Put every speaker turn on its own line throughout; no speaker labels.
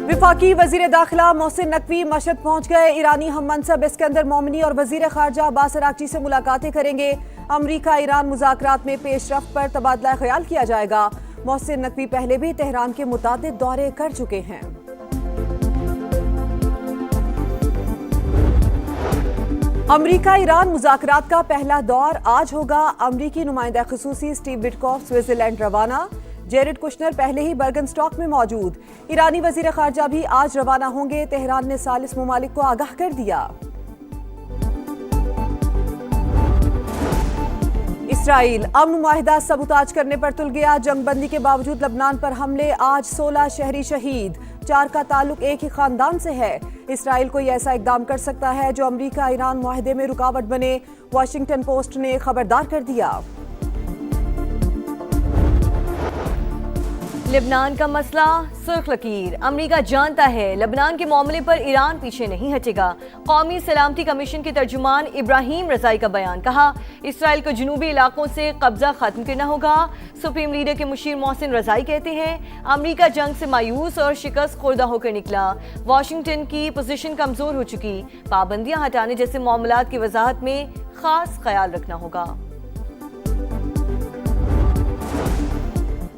विफाकी वजीर दाखिला मोहसिन नकवी मशहद पहुंच गए। ईरानी हम मनसब इस्कंदर मोमिनी और वजीर खारजा अब्बास अरागची से मुलाकातें करेंगे। अमरीका ईरान मुज़ाकरात में पेशरफ्त पर तबादला ख्याल किया जाएगा। मोहसिन नकवी पहले भी तेहरान के मुतादिद दौरे कर चुके हैं। अमरीका ईरान मुज़ाकरात का पहला दौर आज होगा। अमरीकी नुमाइंदा खुसूसी स्टीव विटकॉफ स्विट्जरलैंड रवाना। जेरेड कुशनर पहले ही बर्गनस्टॉक में मौजूद। ईरानी वजीर खारजा भी आज रवाना होंगे। तेहरान ने सालिस मुमालिक को आगाह कर दिया। इसराइल अमन मुआहिदा सबूताज करने पर तुल गया। जंगबंदी के बावजूद लबनान पर हमले, आज 16 शहरी शहीद, 4 का ताल्लुक एक ही खानदान से है। इसराइल कोई ऐसा इकदाम कर सकता है जो अमरीका ईरान मुआहदे में रुकावट बने, वाशिंगटन पोस्ट ने खबरदार कर दिया।
लेबनान का मसला सुर्ख लकीर। अमरीका जानता है लेबनान के मामले पर ईरान पीछे नहीं हटेगा। कौमी सलामती कमीशन के तर्जुमान इब्राहिम रजाई का बयान, कहा इसराइल को जनूबी इलाकों से कब्जा खत्म करना होगा। सुप्रीम लीडर के मुशीर मोहसिन रजाई कहते हैं अमरीका जंग से मायूस और शिकस्त खुर्दा होकर निकला। वाशिंगटन की पोजीशन कमजोर हो चुकी, पाबंदियां हटाने जैसे मामलात की वजाहत में खास ख्याल रखना होगा।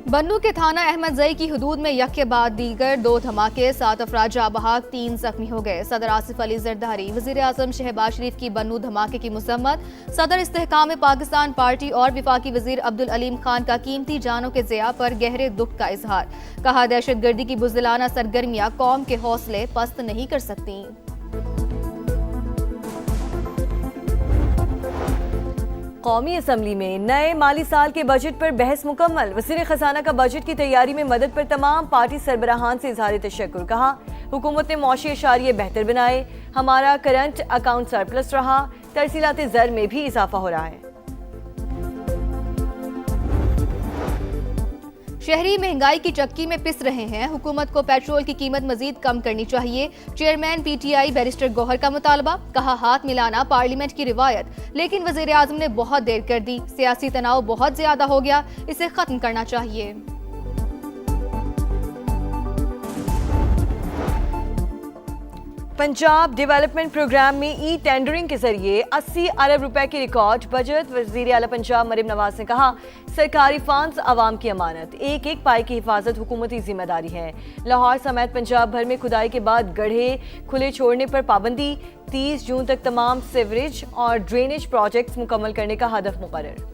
बन्नू के थाना अहमद जई की हदूद में यक के बाद दीगर 2 धमाके, 7 अफराद जाँ बहक, 3 जख्मी हो गए। सदर आसिफ अली जरदारी वज़ीर आज़म शहबाज शरीफ की बन्नू धमाके की मज़म्मत। सदर इस्तेहकाम पाकिस्तान पार्टी और विफाकी वज़ीर अब्दुल अलीम खान का कीमती जानों के ज़िया पर गहरे दुख का इजहार। कहा दहशत गर्दी की बुज़दिलाना सरगर्मियाँ कौम के हौसले पस्त नहीं कर सकती।
कौमी असम्बली में नए माली साल के बजट पर बहस मुकम्मल। वज़ीर खजाना का बजट की तैयारी में मदद पर तमाम पार्टी सरबराहान से इजहार तशक्कुर। कहा हुकूमत ने मौशी अशारिये बेहतर बनाए, हमारा करंट अकाउंट सरप्लस रहा, तरसीलात ज़र में भी इजाफा हो रहा है।
शहरी महंगाई की चक्की में पिस रहे हैं। हुकूमत को पेट्रोल की कीमत मजीद कम करनी चाहिए। चेयरमैन पीटीआई बैरिस्टर गौहर का मुतालबा। कहा हाथ मिलाना पार्लियामेंट की रिवायत, लेकिन वजीर आजम ने बहुत देर कर दी। सियासी तनाव बहुत ज्यादा हो गया, इसे खत्म करना चाहिए।
पंजाब डेवलपमेंट प्रोग्राम में ई टेंडरिंग के जरिए 80 अरब रुपए की रिकॉर्ड बजट। वजीर आला पंजाब मरियम नवाज ने कहा सरकारी फंड्स आवाम की अमानत, एक एक पाई की हिफाजत हुकूमती जिम्मेदारी है। लाहौर समेत पंजाब भर में खुदाई के बाद गड्ढे खुले छोड़ने पर पाबंदी। 30 जून तक तमाम सीवरेज और ड्रेनेज प्रोजेक्ट्स मुकम्मल करने का हदफ मुकर्रर।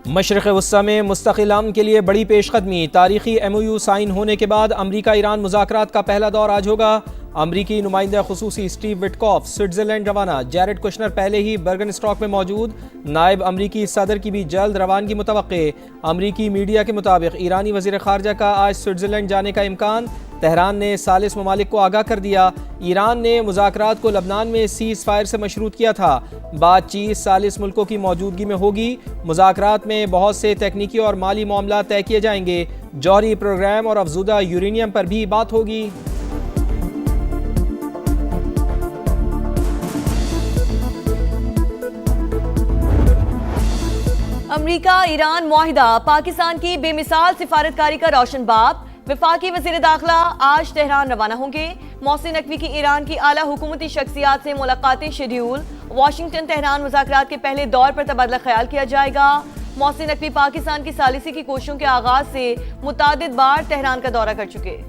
मशरिक़ वस्ता में मुस्तक़िल अमन के लिए बड़ी पेशकदमी। तारीखी MOU साइन होने के बाद अमरीका ईरान मुज़ाकरात का पहला दौर आज होगा। अमरीकी नुमाइंदा खुसूसी स्टीव विटकॉफ स्विट्जरलैंड रवाना। जेरेड कुशनर पहले ही बर्गनस्टॉक में मौजूद। नायब अमरीकी सदर की भी जल्द रवानगी मुतवक्के। अमरीकी मीडिया के मुताबिक ईरानी वज़ीर ख़ारजा का आज स्विट्जरलैंड जाने का इम्कान। तेहरान ने सालिस ममालिक को आगाह कर दिया। ईरान ने मुज़ाकरात को लबनान में सीज़ फायर से मशरूत किया था। बातचीत सालिस मुल्कों की मौजूदगी में होगी। मुज़ाकरात में बहुत से तकनीकी और माली मामला तय किए जाएंगे। जौहरी प्रोग्राम और अफजुदा यूरेनियम पर भी बात होगी।
अमरीका ईरान मुआहिदा पाकिस्तान की बेमिसाल सिफारतकारी का रोशन बाब। विफाकी वज़ीर दाखिला आज तेहरान रवाना होंगे। मोहसिन नकवी की ईरान की आला हुकूमती शख्सियात से मुलाकातें शेड्यूल। वाशिंगटन तेहरान मुज़ाकरात के पहले दौर पर तबादला ख्याल किया जाएगा। मोहसिन नकवी पाकिस्तान की सालिसी की कोशिशों के आगाज से मुतादिद बार तेहरान का दौरा कर चुके।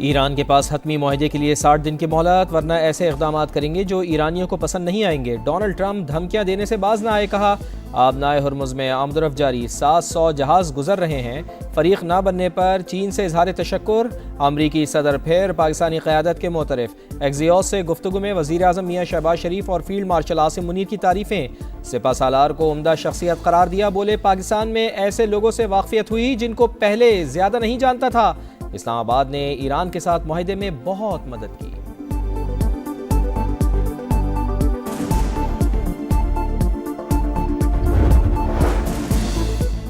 ईरान के पास हतमी मुआहदे के लिए 60 दिन की मोहलत, वरना ऐसे इक़दाम करेंगे जो ईरानियों को पसंद नहीं आएंगे। डोनाल्ड ट्रंप धमकियां देने से बाज ना आए। कहा आबनाए हुर्मुज़ में आमदरफ जारी, 700 जहाज गुजर रहे हैं। फरीक ना बनने पर चीन से इजहार तशक्कुर। अमरीकी सदर फिर पाकिस्तानी क़यादत के मोतरफ। एक्जियोस से गुफ्तगू में वज़ीर आज़म मियाँ शहबाज शरीफ और फील्ड मार्शल आसिम मुनीर की तारीफ़ें। सिपा सालार को उम्दा शख्सियत करार दिया। बोले पाकिस्तान में ऐसे लोगों से वाक़फियत हुई जिनको पहले ज़्यादा नहीं जानता था। इस्लामाबाद ने ईरान के साथ मुआहदे में बहुत मदद की।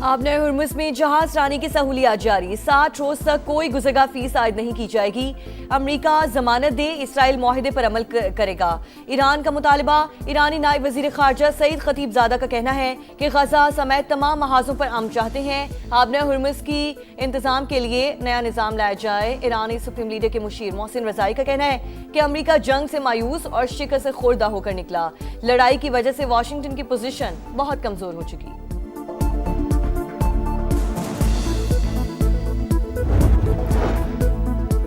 आबने हुर्मुज़ में जहाज रानी की सहूलियात जारी, 60 रोज तक कोई गुज़रगा फीस आयद नहीं की जाएगी। अमरीका जमानत दे, इसराइल मुआहदे पर अमल करेगा। ईरान का मुतालबा, ईरानी नायब वजीर खारजा सईद खतीबजादा का कहना है कि गजा समेत तमाम महाजों पर अमन चाहते हैं। आबने हुर्मुज़ की इंतजाम के लिए नया निज़ाम लाया जाए। ईरानी सुप्रीम लीडर के मुशीर मोहसिन रज़ाई का कहना है कि अमरीका जंग से मायूस और शिकस्त से खुर्दा होकर निकला। लड़ाई की वजह से वाशिंगटन की पोजीशन बहुत कमजोर हो चुकी।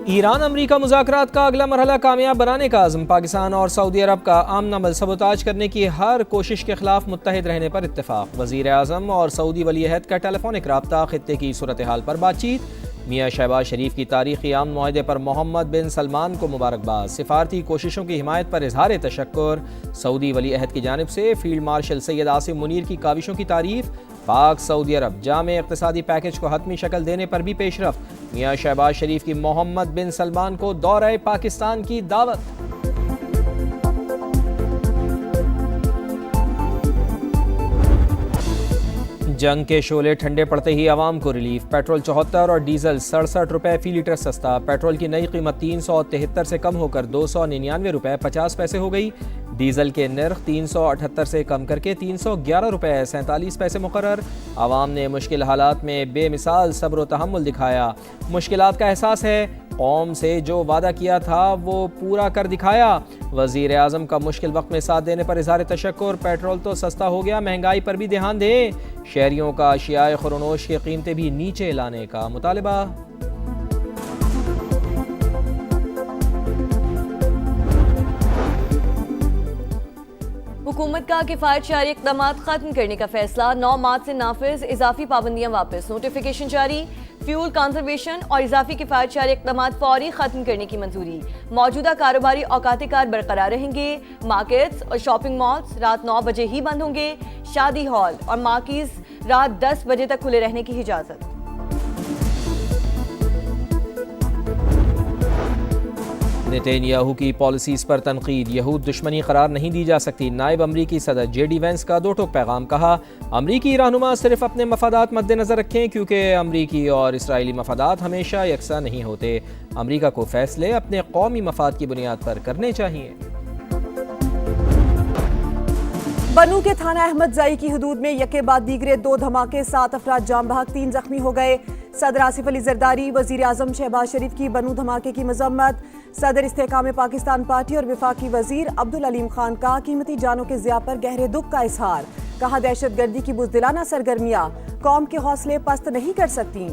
ईरान अमरीका मुज़ाकरात का अगला मरहला कामयाब बनाने का आज़म, पाकिस्तान और सऊदी अरब का आमना मल सबोताज करने की हर कोशिश के खिलाफ मुत्तहिद रहने पर इत्तेफाक। वज़ीर आज़म और सऊदी वली अहद का टेलीफोनिक राब्ता, खित्ते की सूरत हाल पर बातचीत। मियाँ शहबाज शरीफ की तारीखी आम मुआहदे पर मोहम्मद बिन सलमान को मुबारकबाद। सिफारती कोशिशों की हिमायत पर इजहार तशक्कुर। सऊदी वली अहद की जानिब से फील्ड मार्शल सैयद आसिम मुनीर की काविशों की तारीफ। पाक सऊदी अरब जामे इक़्तिसादी पैकेज को हतमी शक्ल देने पर भी पेशरफ। मियाँ शहबाज शरीफ की मोहम्मद बिन सलमान को दौरे पाकिस्तान की दावत। जंग के शोले ठंडे पड़ते ही आवाम को रिलीफ। पेट्रोल 74 और डीजल 67 रुपए फी लीटर सस्ता। पेट्रोल की नई कीमत 373 से कम होकर 299 रुपए 50 पैसे हो गई। डीजल के नर्ख 378 से कम करके 311 रुपए 47 पैसे मुकर्रर। आवाम ने मुश्किल हालात में बेमिसाल सब्र व तहम्मुल दिखाया। मुश्किलात का एहसास है, कौम से जो वादा किया था वो पूरा कर दिखाया। वज़ीर आज़म का मुश्किल वक्त में साथ देने पर इज़हार तशक्कुर। पेट्रोल तो सस्ता हो गया, महंगाई पर भी ध्यान दें। शहरियों का अशियाए खुरनोश की कीमतें भी नीचे लाने का मुतालिबा।
हुकूमत का किफ़ायत शारी इक़दामात खत्म करने का फैसला। 9 मार्च से नाफिज, इजाफी पाबंदियां वापस। नोटिफिकेशन जारी। फ्यूल कंजर्वेशन और इजाफी किफ़ायत शारी इक़दामात फौरी खत्म करने की मंजूरी। मौजूदा कारोबारी औकात कार बरकरार रहेंगे। मार्केट्स और शॉपिंग मॉल्स रात 9 बजे ही बंद होंगे। शादी हॉल और मार्केट्स रात 10 बजे तक खुले रहने की इजाज़त।
नेतन्याहू की पॉलिसीज़ पर तनकीद। यहूद दुश्मनी करार नहीं दी जा सकती। नायब अमरीकी सदर JD वेंस का दो टोक पैगाम। कहा, अमरीकी रहनुमा सिर्फ अपने मफादात मद्देनजर रखें क्योंकि अमरीकी और इसराइली मफादात हमेशा यकसा नहीं होते। अमरीका को फैसले अपने कौमी मफाद की बुनियाद पर करने चाहिए।
बनू के थाना अहमद जाई की हदूद में यके बाद दीगरे 2 धमाके, 7 अफराद जाम बहक, 3 जख्मी हो गए। सदर आसिफ अली जरदारी, वजीर आजम शहबाज शरीफ की बनू धमाके की मजम्मत। सदर इस्तेहकाम पाकिस्तान पार्टी और वफाकी वजीर अब्दुल अलीम खान का कीमती जानों के ज़िया पर गहरे दुख का इजहार। कहा, दहशत गर्दी की बुज़दिलाना सरगर्मियां कौम के हौसले पस्त नहीं कर सकती।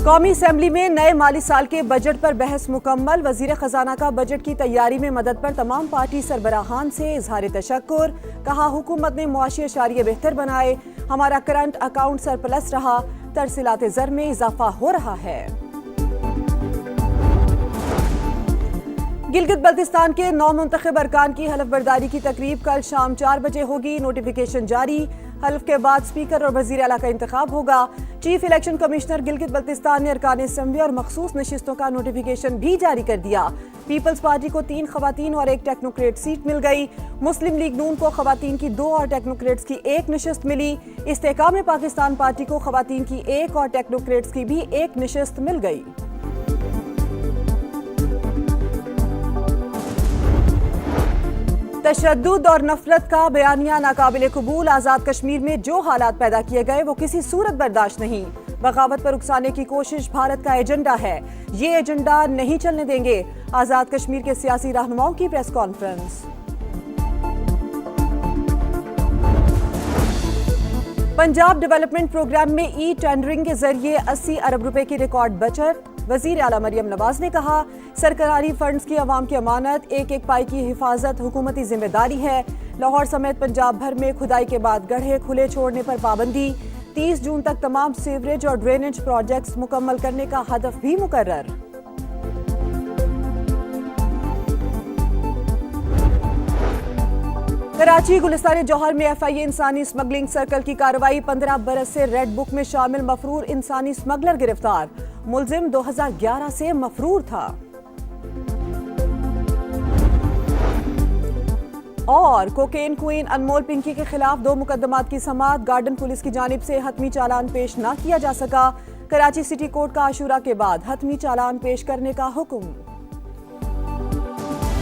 कौमी असेंबली में नए माली साल के बजट पर बहस मुकम्मल। वजीर खजाना का बजट की तैयारी में मदद पर तमाम पार्टी सरबराहान से इजहार तशक्कुर। कहा, हुकूमत ने मुआशी अशारिये बेहतर बनाए, हमारा करंट अकाउंट सरप्लस रहा, तरसीलात ज़र में इजाफा हो रहा है। गिलगित बल्तिस्तान के 9 मुंतखब अरकान की हलफ बर्दारी की तकरीब कल शाम 4 बजे होगी। नोटिफिकेशन जारी। हल्फ के बाद स्पीकर और वजीर आला का इंतखाब होगा। Chief election commissioner Gilgit Baltistan ने अरकान असेंबली और मखसूस नशिस्तों का नोटिफिकेशन भी जारी कर दिया। पीपल्स पार्टी को 3 खवातीन और 1 टेक्नोक्रेट सीट मिल गई। मुस्लिम लीग नून को खवातीन की 2 और टेक्नोक्रेट्स की 1 नशिस्त मिली। इस्तेहकाम पाकिस्तान पार्टी को खवातीन की 1 और टेक्नोक्रेट्स की भी 1 नशिस्त मिल गई। तशद्दुद और नफरत का बयानिया नाकाबिले कबूल। आज़ाद कश्मीर में जो हालात पैदा किए गए वो किसी सूरत बर्दाश्त नहीं। बगावत पर उकसाने की कोशिश भारत का एजेंडा है, ये एजेंडा नहीं चलने देंगे। आज़ाद कश्मीर के सियासी रहनुमाओं की press conference. Punjab development program में ई टेंडरिंग के जरिए 80 अरब रुपए की रिकॉर्ड बचत। वजीर आला मरियम नवाज ने कहा, सरकारी फंड्स की अवाम की अमानत, एक एक पाई की हिफाजत हुकूमती जिम्मेदारी है। लाहौर समेत पंजाब भर में खुदाई के बाद गड्ढे खुले छोड़ने पर पाबंदी। 30 जून तक तमाम सीवरेज और ड्रेनेज प्रोजेक्ट्स मुकम्मल करने का हदफ भी मुकर्रर। कराची गुलिस्तान जौहर में FIA इंसानी स्मगलिंग सर्कल की कार्रवाई। 15 बरस से रेड बुक में शामिल मफरूर इंसानी स्मगलर गिरफ्तार। मुलजिम 2011 से मफरूर था। और कोकेन क्वीन अनमोल पिंकी के खिलाफ 2 मुकदमात की समाअत, गार्डन पुलिस की जानिब से हतमी चालान पेश न किया जा सका। कराची सिटी कोर्ट का आशूरा के बाद हतमी चालान पेश करने का हुक्म।